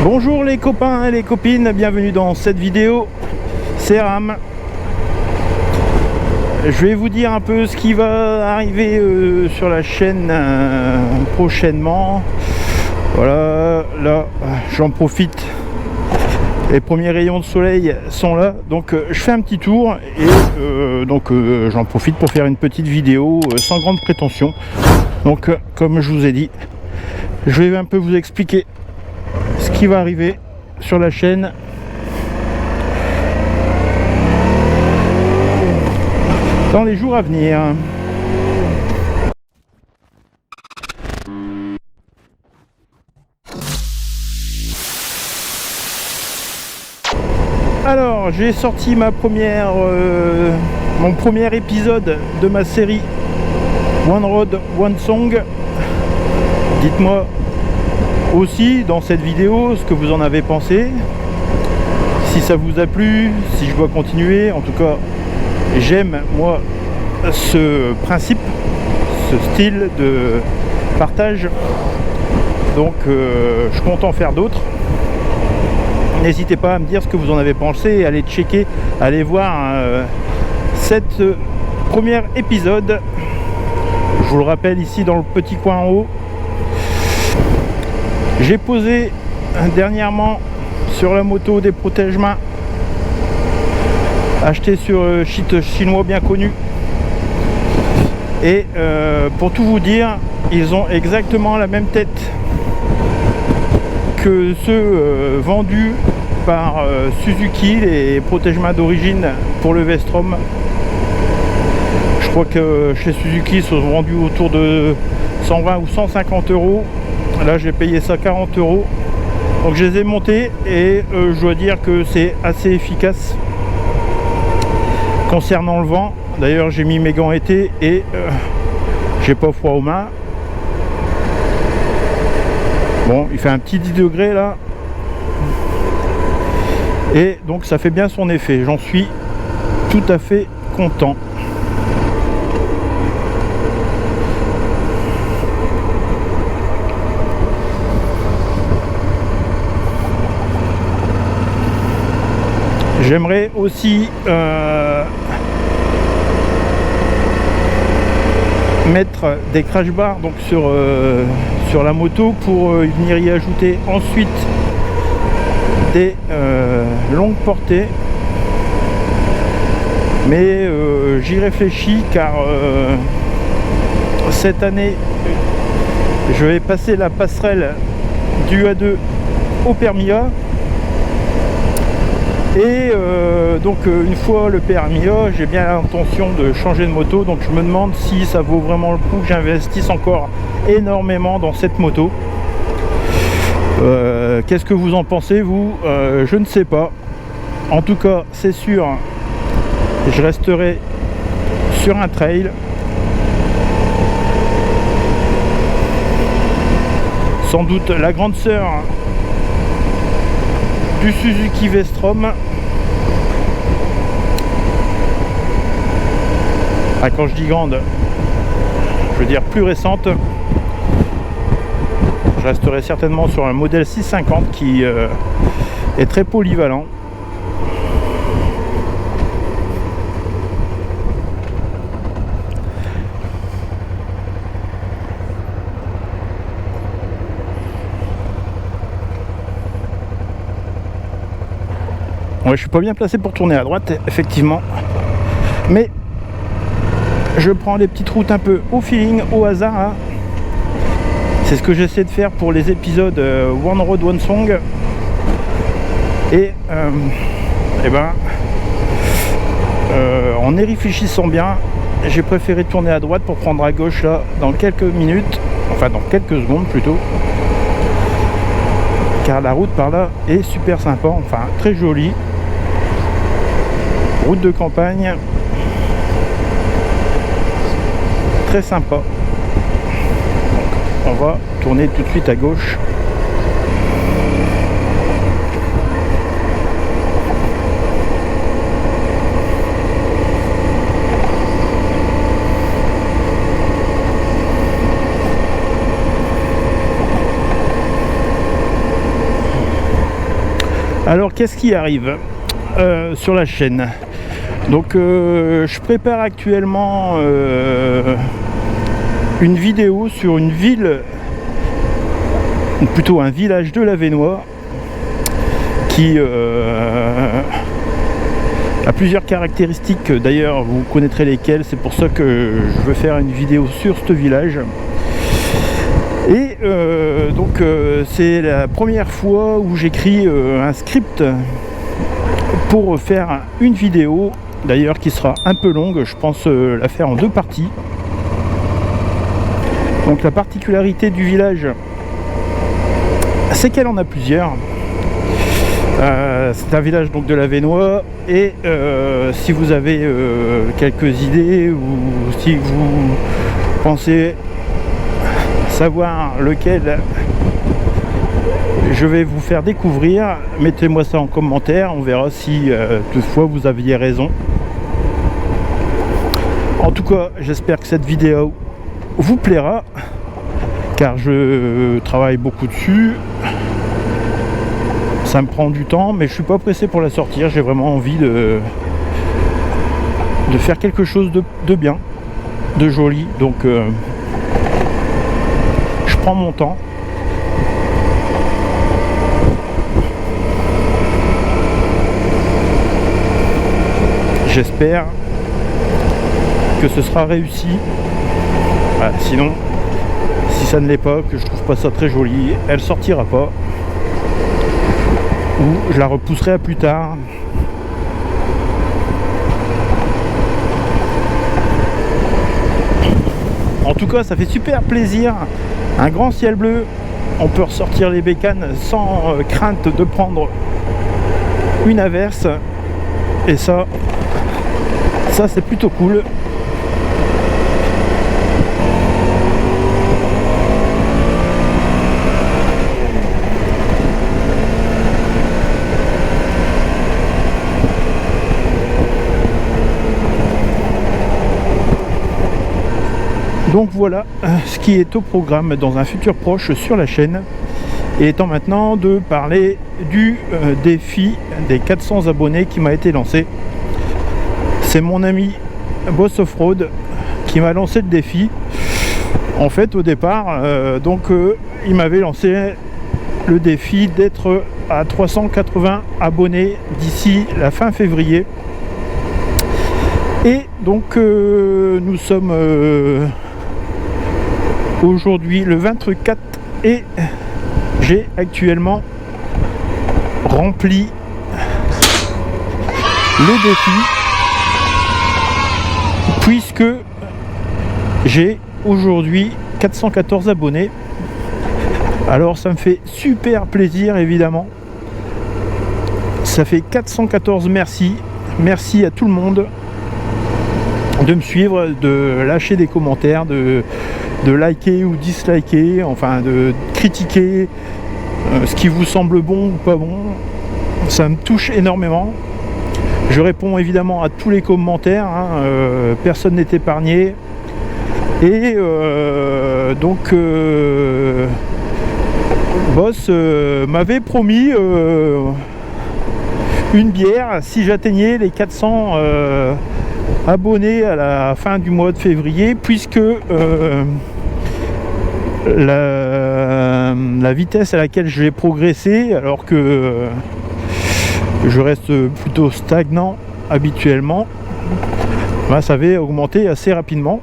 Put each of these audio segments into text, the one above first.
Bonjour les copains et les copines, bienvenue dans cette vidéo, c'est Ram. Je vais vous dire un peu ce qui va arriver sur la chaîne prochainement. Voilà, là j'en profite, les premiers rayons de soleil sont là, donc je fais un petit tour et j'en profite pour faire une petite vidéo sans grande prétention. Donc comme je vous ai dit, je vais un peu vous expliquer ce qui va arriver sur la chaîne dans les jours à venir. Alors j'ai sorti mon premier épisode de ma série One Road One Song. Dites-moi aussi dans cette vidéo ce que vous en avez pensé, si ça vous a plu, si je dois continuer. En tout cas, j'aime moi ce principe, ce style de partage, donc je compte en faire d'autres. N'hésitez pas à me dire ce que vous en avez pensé, allez checker, allez voir cet premier épisode. Je vous le rappelle, ici dans le petit coin en haut, j'ai posé dernièrement sur la moto des protège-mains achetés sur site chinois bien connu. Et pour tout vous dire, ils ont exactement la même tête que ceux vendus par Suzuki, les protège-mains d'origine pour le Vestrom. Je crois que chez Suzuki ils sont vendus autour de 120 ou 150 euros. Là j'ai payé ça 40 euros. Donc je les ai montés et je dois dire que c'est assez efficace concernant le vent. D'ailleurs j'ai mis mes gants été et j'ai pas froid aux mains. Bon, il fait un petit 10 degrés là. Et donc ça fait bien son effet. J'en suis tout à fait content. J'aimerais aussi mettre des crash bars donc sur la moto pour venir y ajouter ensuite des longues portées, mais j'y réfléchis car cette année je vais passer la passerelle du A2 au permis A. Et donc une fois le permis A, j'ai bien l'intention de changer de moto. Donc je me demande si ça vaut vraiment le coup que j'investisse encore énormément dans cette moto. Qu'est-ce que vous en pensez vous? Je ne sais pas. En tout cas c'est sûr, je resterai sur un trail. Sans doute la grande sœur du Suzuki Vestrom. Ah, quand je dis grande, je veux dire plus récente. Je resterai certainement sur un modèle 650 qui est très polyvalent. Ouais, je suis pas bien placé pour tourner à droite, effectivement, mais je prends les petites routes un peu au feeling, au hasard hein. C'est ce que j'essaie de faire pour les épisodes One Road One Song. Et en y réfléchissant bien, j'ai préféré tourner à droite pour prendre à gauche là dans quelques minutes, enfin dans quelques secondes plutôt, car la route par là est super sympa, enfin très jolie. Route de campagne très sympa. Donc, on va tourner tout de suite à gauche. Alors qu'est-ce qui arrive sur la chaîne? Donc je prépare actuellement une vidéo sur une ville, ou plutôt un village de l'Avesnois qui a plusieurs caractéristiques. D'ailleurs vous connaîtrez lesquelles, c'est pour ça que je veux faire une vidéo sur ce village. Et donc c'est la première fois où j'écris un script pour faire une vidéo, d'ailleurs qui sera un peu longue. Je pense la faire en 2 parties. Donc la particularité du village, c'est qu'elle en a plusieurs. C'est un village donc de l'Avesnois, et si vous avez quelques idées, ou si vous pensez savoir lequel je vais vous faire découvrir, mettez-moi ça en commentaire, on verra si toutefois vous aviez raison. En tout cas, j'espère que cette vidéo vous plaira, car je travaille beaucoup dessus. Ça me prend du temps, mais je suis pas pressé pour la sortir. J'ai vraiment envie de faire quelque chose de bien, de joli, donc je prends mon temps. J'espère que ce sera réussi. Voilà, sinon, si ça ne l'est pas, que je trouve pas ça très joli, elle sortira pas, ou je la repousserai à plus tard. En tout cas, ça fait super plaisir. Un grand ciel bleu, on peut ressortir les bécanes sans crainte de prendre une averse, et ça c'est plutôt cool. Donc voilà ce qui est au programme dans un futur proche sur la chaîne. Et étant maintenant de parler du défi des 400 abonnés qui m'a été lancé. C'est mon ami Boss Offroad qui m'a lancé le défi. En fait, au départ, il m'avait lancé le défi d'être à 380 abonnés d'ici la fin février. Et donc nous sommes aujourd'hui le 24 et j'ai actuellement rempli le défi, puisque j'ai aujourd'hui 414 abonnés. Alors ça me fait super plaisir, évidemment. Ça fait 414 merci. Merci à tout le monde de me suivre, de lâcher des commentaires, de liker ou disliker, enfin de critiquer ce qui vous semble bon ou pas bon. Ça me touche énormément. Je réponds évidemment à tous les commentaires, hein, personne n'est épargné. Et Boss m'avait promis une bière si j'atteignais les 400 abonnés à la fin du mois de février, puisque la vitesse à laquelle j'ai progressé, alors que je reste plutôt stagnant habituellement, ça avait augmenté assez rapidement.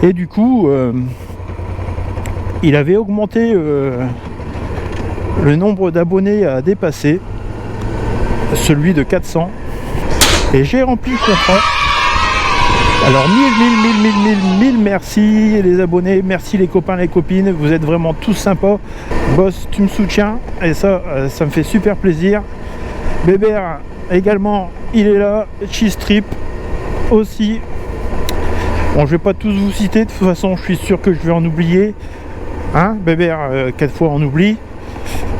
Et du coup il avait augmenté le nombre d'abonnés à dépasser celui de 400, et j'ai rempli le contrat. Alors 1000 merci les abonnés, merci les copains, les copines, vous êtes vraiment tous sympas. Boss, tu me soutiens, et ça me fait super plaisir. Bébert également, il est là. Cheese Trip aussi. Bon, je vais pas tous vous citer, de toute façon je suis sûr que je vais en oublier, hein Bébert, 4 fois on oublie.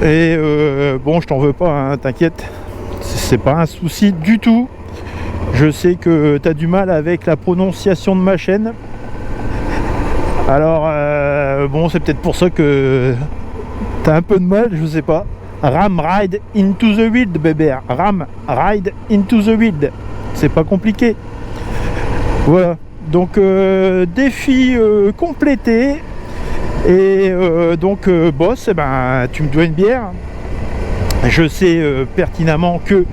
Et bon, je t'en veux pas, hein, t'inquiète, c'est pas un souci du tout. Je sais que tu as du mal avec la prononciation de ma chaîne. Alors bon, c'est peut-être pour ça que tu as un peu de mal, je sais pas. Ram ride into the wild, bébé. Ram ride into the wild. C'est pas compliqué. Voilà. Donc défi complété. Et donc boss, eh ben, tu me dois une bière. Je sais pertinemment que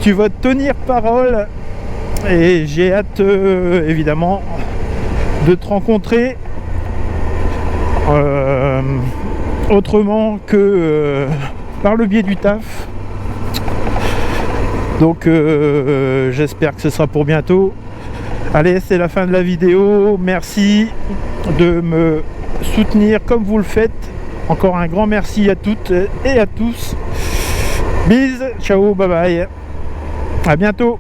tu vas tenir parole. Et j'ai hâte évidemment de te rencontrer autrement que par le biais du taf. Donc j'espère que ce sera pour bientôt. Allez, c'est la fin de la vidéo. Merci de me soutenir comme vous le faites. Encore un grand merci à toutes et à tous. Bis, ciao, bye bye. À bientôt.